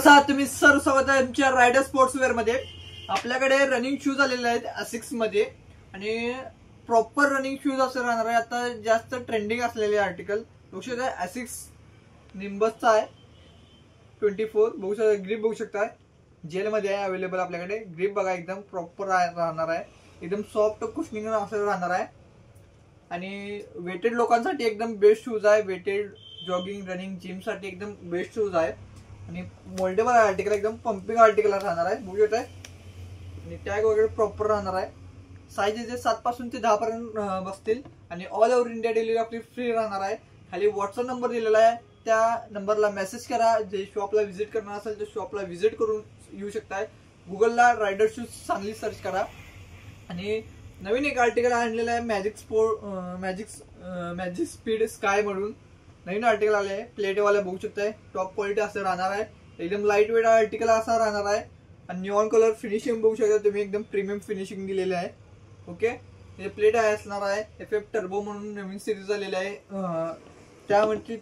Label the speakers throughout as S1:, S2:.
S1: कसा आहात तुम्ही सर्व स्वागत आहे तुमच्या रायडर स्पोर्ट्सवेअर मध्ये। आपल्याकडे रनिंग शूज आलेले आहेत ASICS मध्ये आणि प्रॉपर रनिंग शूज असे राहणार आहे। आता जास्त ट्रेंडिंग असलेले आर्टिकल बघू शकता ASICS निंबसचा आहे 24 बघू शकता। ग्रिप बघू शकता जेल मध्ये आहे अवेलेबल आपल्याकडे। ग्रिप बघा एकदम प्रॉपर राहणार आहे, एकदम सॉफ्ट कुशनिंग असं राहणार आहे आणि वेटेड लोकांसाठी एकदम बेस्ट शूज आहे। वेटेड जॉगिंग रनिंग जिम साठी एकदम बेस्ट शूज आहे आणि मोल्डेबल आर्टिकल एकदम पंपिंग आर्टिकल राहणार आहे बघू शकता। आणि टॅग वगैरे प्रॉपर राहणार आहे। साईज जे 7 पासून ते 10 पर्यंत बसतील आणि ऑल ओव्हर इंडिया डिलिव्हरी आपली फ्री राहणार आहे। खाली व्हॉट्सअप नंबर दिलेला आहे, त्या नंबरला मेसेज करा। जे शॉपला व्हिजिट करणार असेल तर शॉपला व्हिजिट करून येऊ शकताय। गुगलला रायडर शूज सांगली सर्च करा आणि नवीन एक आर्टिकल आणलेला आहे मॅजिक स्पीड स्काय म्हणून नवीन आर्टिकल आले आहे। प्लेटवाले बघू शकताय टॉप क्वालिटी असं राहणार आहे, एकदम लाईट वेट आर्टिकल असा राहणार आहे आणि निऑन कलर फिनिशिंग बघू शकता तुम्ही, एकदम प्रीमियम फिनिशिंग दिलेले आहे। ओके, हे प्लेट आहे असणार आहे FF टर्बो म्हणून नवीन सिरीज आलेली आहे।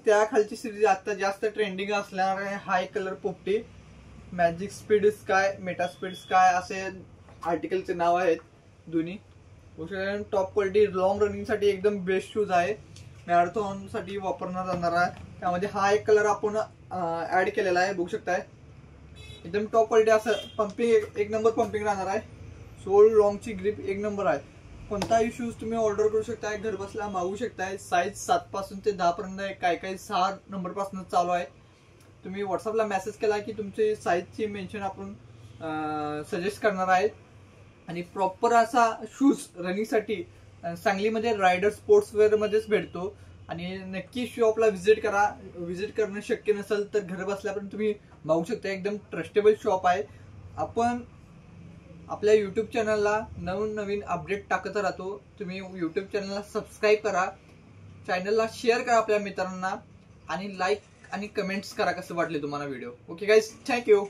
S1: त्या खालची सिरीज आता जास्त ट्रेंडिंग असणार आहे। हाय कलर पोपटी magic speed sky Meta speed sky असे आर्टिकलचे नाव आहेत दोन्ही। टॉप क्वालिटी लॉंग रनिंग साठी एकदम बेस्ट शूज आहे, मॅरेथॉन साठी वापरण्यात जाणार आहे। त्यामध्ये हा एक कलर आपण ऍड केलेला आहे बघू शकताय। एकदम टॉप क्वालिटी असं पंपिंग एक नंबर पंपिंग राहणार आहे। सोल लॉंगची ग्रिप एक नंबर आहे। कोणताही शूज तुम्ही ऑर्डर करू शकताय, घर बसल्या मागवू शकताय। साईज 7 पासून ते 10 पर्यंत आहे, काही 6 नंबर पासून चालू आहे। तुम्ही व्हॉट्सअपला मेसेज केला की तुमची साईजची मेन्शन आपण सजेस्ट करणार आहे आणि प्रॉपर असा शूज रनिंग साठी सांगलीमध्ये रायडर स्पोर्ट्सवेअर मध्येच भेटतो आणि नक्की शॉपला व्हिजिट करा। व्हिजिट करणं शक्य नसेल तर घर बसल्या पण तुम्ही मागू शकता। एकदम ट्रस्टेबल शॉप आहे। आपण आपल्या युट्यूब चॅनलला नवीन अपडेट टाकत राहतो। तुम्ही युट्यूब चॅनलला सबस्क्राईब करा, चॅनलला शेअर करा आपल्या मित्रांना आणि लाईक आणि कमेंट्स करा कसं वाटले तुम्हाला व्हिडिओ। Okay guys, thank you.